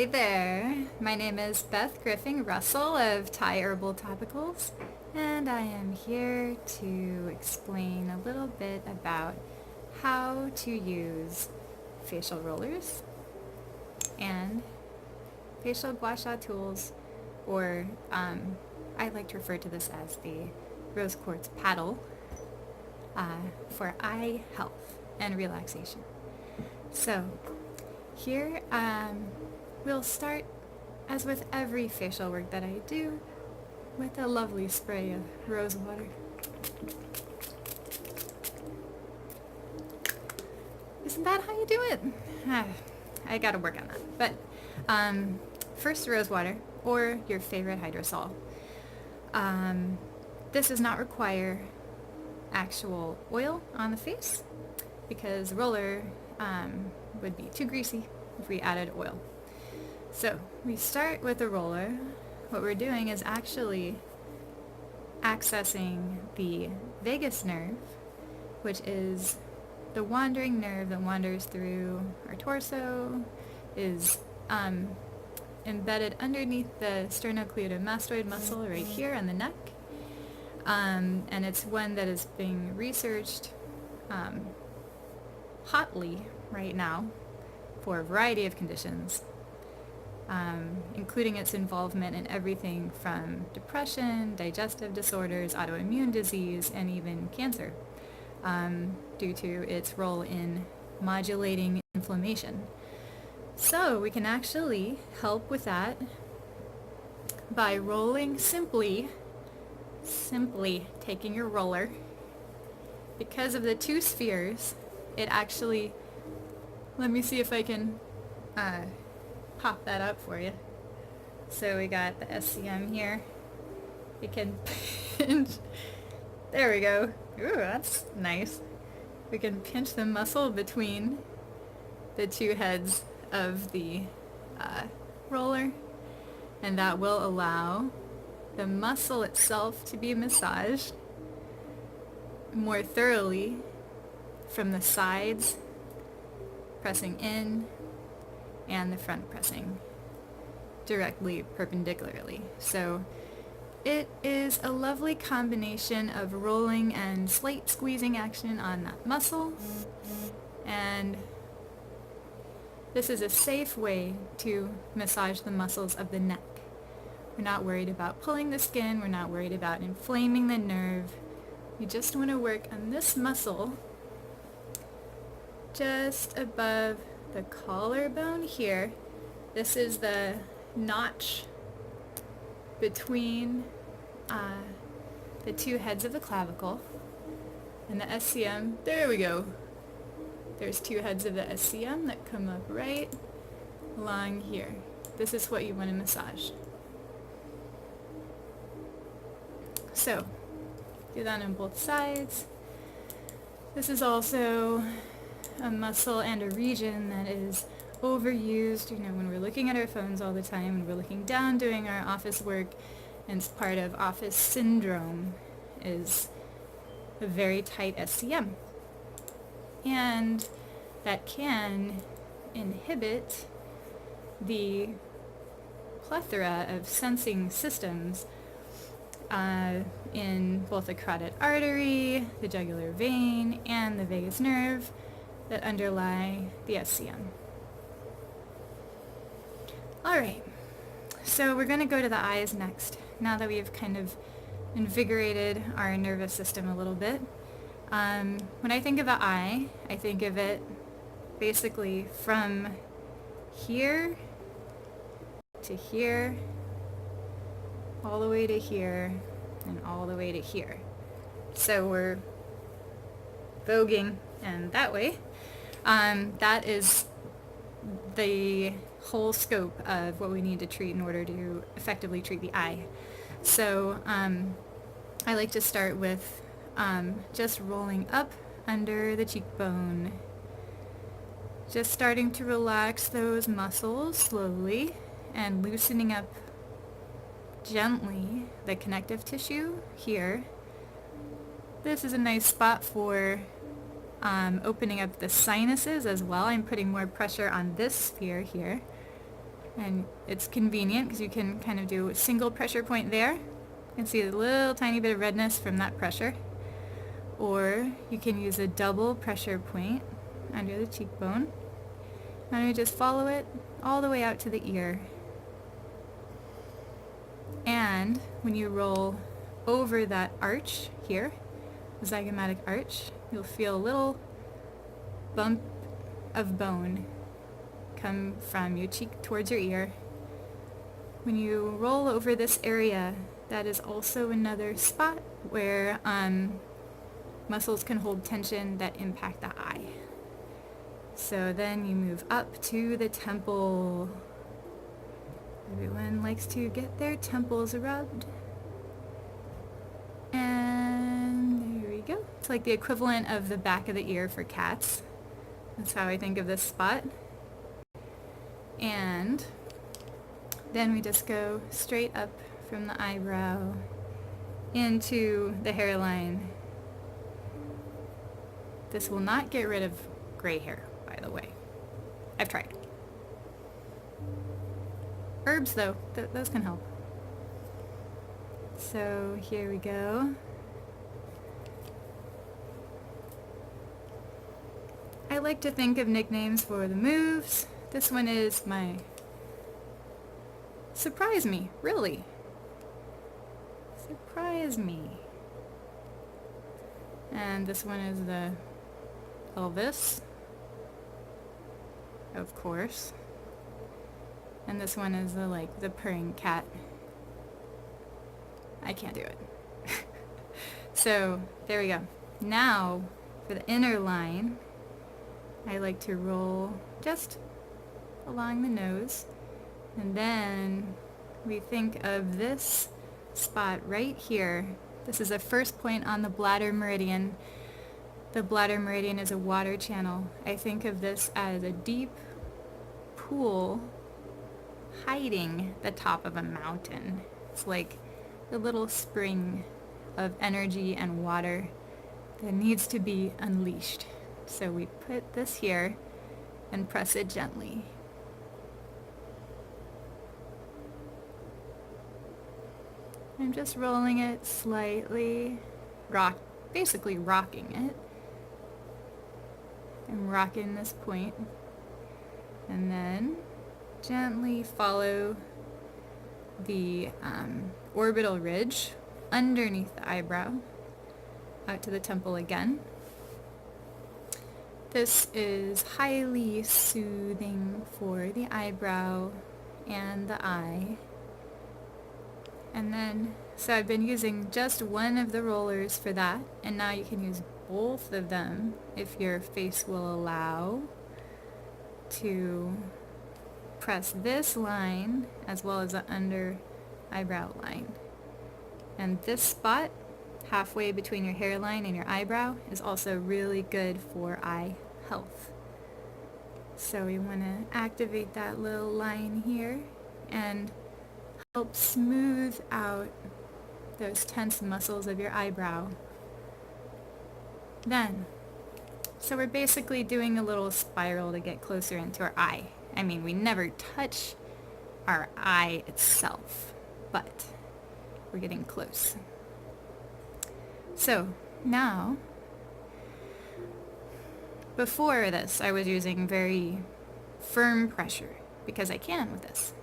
Hey there, my name is Beth Griffing Russell of Thai Herbal Topicals, and I am here to explain a little bit about how to use facial rollers and facial gua sha tools, or I like to refer to this as the rose quartz paddle, for eye health and relaxation. So here, we'll start, as with every facial work that I do, with a lovely spray of rose water. Isn't that how you do it? I gotta work on that. But first, rose water, or your favorite hydrosol. This does not require actual oil on the face, because the roller would be too greasy if we added oil. So we start with the roller. What we're doing is actually accessing the vagus nerve, which is the wandering nerve that wanders through our torso, is embedded underneath the sternocleidomastoid muscle right here on the neck, and it's one that is being researched hotly right now for a variety of conditions, including its involvement in everything from depression, digestive disorders, autoimmune disease, and even cancer, due to its role in modulating inflammation. So we can actually help with that by rolling, simply taking your roller. Because of the two spheres, it actually, let me see if I can pop that up for you. So we got the SCM here. We can pinch, there we go. Ooh, that's nice. We can pinch the muscle between the two heads of the roller, and that will allow the muscle itself to be massaged more thoroughly from the sides, pressing in, and the front pressing directly perpendicularly. So it is a lovely combination of rolling and slight squeezing action on that muscle, and this is a safe way to massage the muscles of the neck. We're not worried about pulling the skin, we're not worried about inflaming the nerve. We just want to work on this muscle just above the collarbone here. This is the notch between the two heads of the clavicle and the SCM. There we go. There's two heads of the SCM that come up right along here. This is what you want to massage. So do that on both sides. This is also a muscle and a region that is overused, when we're looking at our phones all the time, and we're looking down doing our office work, and it's part of office syndrome, is a very tight SCM. And that can inhibit the plethora of sensing systems in both the carotid artery, the jugular vein, and the vagus nerve that underlie the SCM. Alright, so we're going to go to the eyes next, now that we've kind of invigorated our nervous system a little bit. When I think of an eye, I think of it basically from here to here, all the way to here, and all the way to here. So we're voguing and that way. That is the whole scope of what we need to treat in order to effectively treat the eye. So I like to start with just rolling up under the cheekbone, just starting to relax those muscles slowly and loosening up gently the connective tissue here. This is a nice spot for opening up the sinuses as well. I'm putting more pressure on this sphere here. And it's convenient because you can kind of do a single pressure point there. You can see a little tiny bit of redness from that pressure. Or you can use a double pressure point under the cheekbone. And we just follow it all the way out to the ear. And when you roll over that arch here, the zygomatic arch, you'll feel a little bump of bone come from your cheek towards your ear. When you roll over this area, that is also another spot where muscles can hold tension that impact the eye. So then you move up to the temple. Everyone likes to get their temples rubbed. And there we go. It's like the equivalent of the back of the ear for cats. That's how I think of this spot. And then we just go straight up from the eyebrow into the hairline. This will not get rid of gray hair, by the way. I've tried. Herbs, though, those can help. So here we go. I like to think of nicknames for the moves. This one is my surprise me, really. Surprise me. And this one is the Elvis, of course. And this one is the purring cat. I can't do it. So there we go. Now for the inner line, I like to roll just along the nose, and then we think of this spot right here. This is the first point on the bladder meridian. The bladder meridian is a water channel. I think of this as a deep pool hiding the top of a mountain. It's like a little spring of energy and water that needs to be unleashed. So we put this here and press it gently. I'm just rolling it slightly, basically rocking it. I'm rocking this point, and then gently follow the orbital ridge underneath the eyebrow out to the temple again. This is highly soothing for the eyebrow and the eye. And then, so I've been using just one of the rollers for that, and now you can use both of them if your face will allow, to press this line as well as the under eyebrow line. And this spot, halfway between your hairline and your eyebrow, is also really good for eye health. So we want to activate that little line here and help smooth out those tense muscles of your eyebrow. Then, so we're basically doing a little spiral to get closer into our eye. I mean, we never touch our eye itself, but we're getting close. So now, before this, I was using very firm pressure, because I can with this,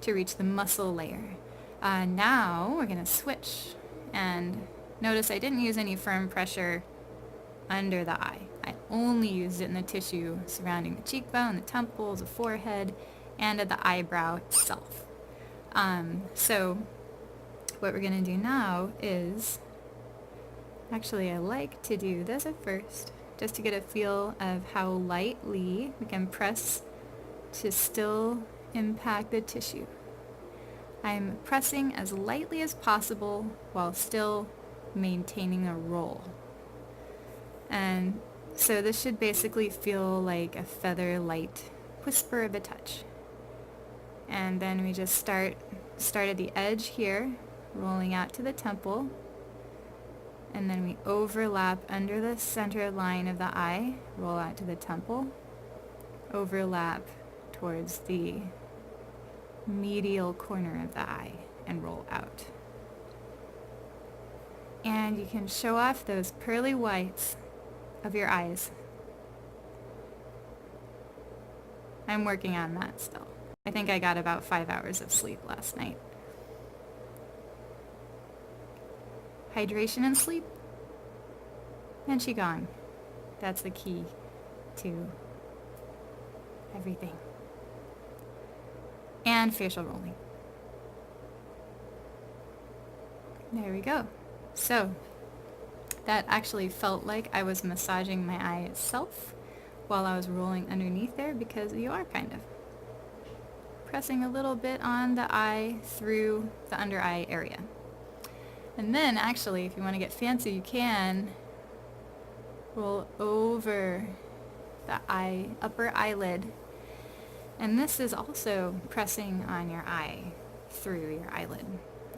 to reach the muscle layer. Now we're going to switch, and notice I didn't use any firm pressure under the eye. I only used it in the tissue surrounding the cheekbone, the temples, the forehead, and at the eyebrow itself. So what we're going to do now is, actually I like to do this at first, just to get a feel of how lightly we can press to still impact the tissue. I'm pressing as lightly as possible while still maintaining a roll. And so this should basically feel like a feather light whisper of a touch. And then we just start at the edge here, rolling out to the temple, and then we overlap under the center line of the eye, roll out to the temple, overlap towards the medial corner of the eye and roll out. And you can show off those pearly whites of your eyes. I'm working on that still. I think I got about 5 hours of sleep last night. Hydration and sleep, and qigong. That's the key to everything. And facial rolling. There we go. So that actually felt like I was massaging my eye itself while I was rolling underneath there, because you are kind of pressing a little bit on the eye through the under eye area. And then actually, if you want to get fancy, you can roll over the upper eyelid. And this is also pressing on your eye through your eyelid.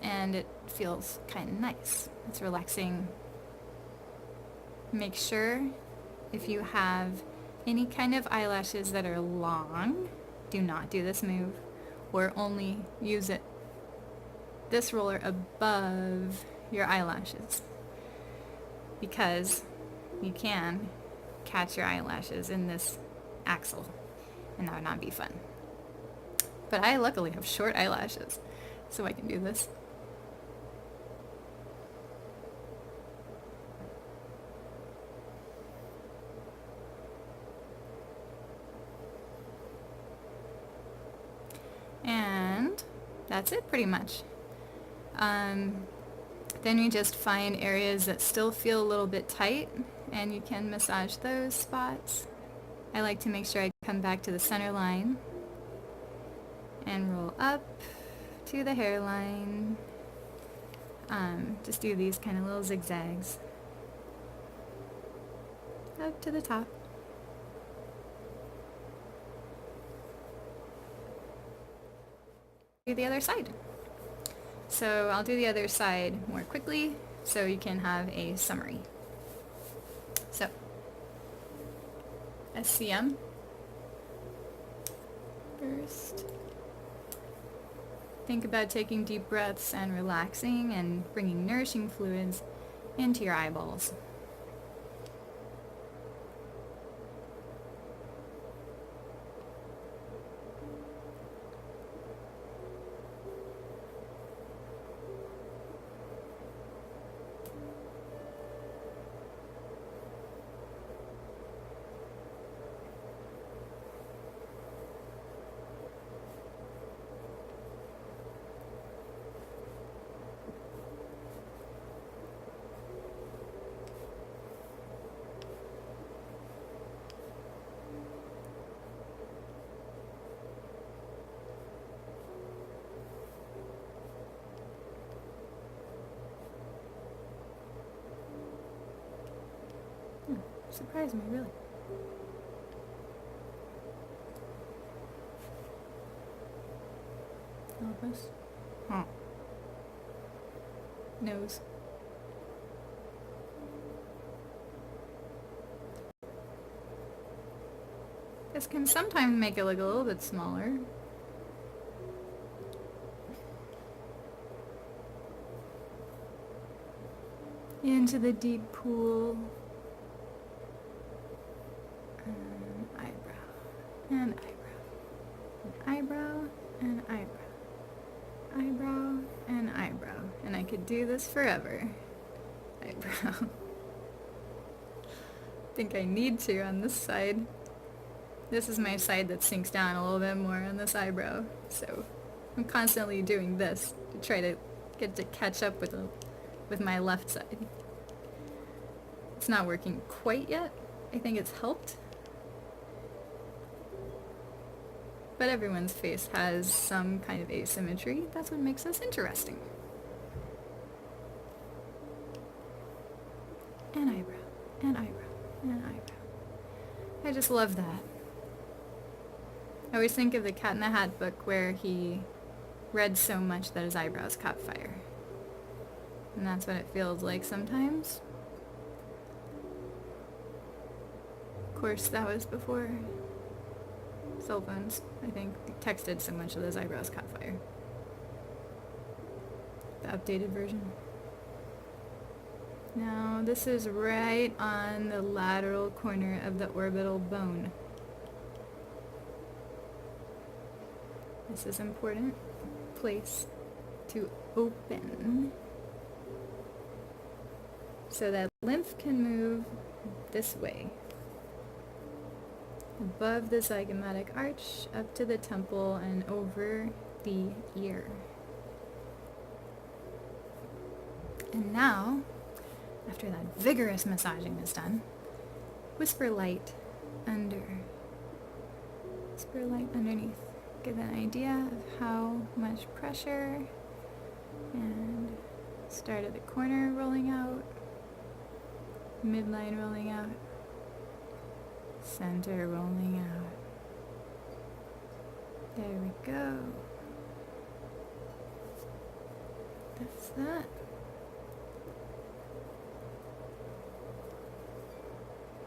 And it feels kind of nice. It's relaxing. Make sure if you have any kind of eyelashes that are long, do not do this move, or only use this roller above your eyelashes, because you can catch your eyelashes in this axle, and that would not be fun. But I luckily have short eyelashes, so I can do this. And that's it pretty much. Then you just find areas that still feel a little bit tight, and you can massage those spots. I like to make sure I come back to the center line and roll up to the hairline. Just do these kind of little zigzags up to the top. Do the other side. So I'll do the other side more quickly so you can have a summary. So, SCM first. Think about taking deep breaths and relaxing and bringing nourishing fluids into your eyeballs. Surprised me, really. Elbows. Huh. Nose. This can sometimes make it look a little bit smaller. Into the deep pool. And eyebrow, and eyebrow, eyebrow, and eyebrow. And I could do this forever. Eyebrow. I think I need to on this side. This is my side that sinks down a little bit more on this eyebrow. So I'm constantly doing this to try to get to catch up with my left side. It's not working quite yet. I think it's helped. But everyone's face has some kind of asymmetry. That's what makes us interesting. And eyebrow, and eyebrow, and eyebrow. I just love that. I always think of the Cat in the Hat book where he read so much that his eyebrows caught fire. And that's what it feels like sometimes. Of course, that was before cell phones, I think, texted so much that his eyebrows caught fire. The updated version. Now, this is right on the lateral corner of the orbital bone. This is an important place to open so that lymph can move this way, above the zygomatic arch, up to the temple, and over the ear. And now, after that vigorous massaging is done, whisper light under. Whisper light underneath. Get an idea of how much pressure, and start at the corner rolling out, midline rolling out, center rolling out. There we go. That's that.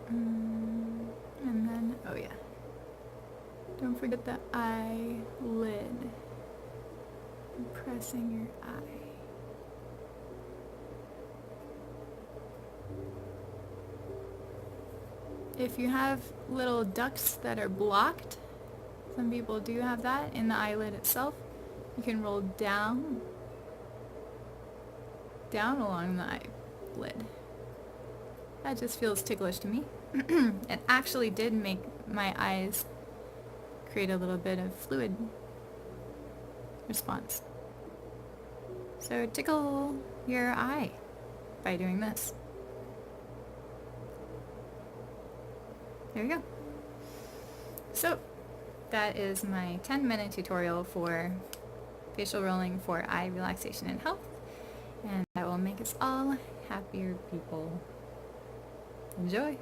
And then, oh yeah, don't forget the eyelid. Pressing your eye. If you have little ducts that are blocked, some people do have that in the eyelid itself, you can roll down along the eyelid. That just feels ticklish to me. It actually did make my eyes create a little bit of fluid response. So tickle your eye by doing this. There you go. So that is my 10-minute tutorial for facial rolling for eye relaxation and health, and that will make us all happier people. Enjoy!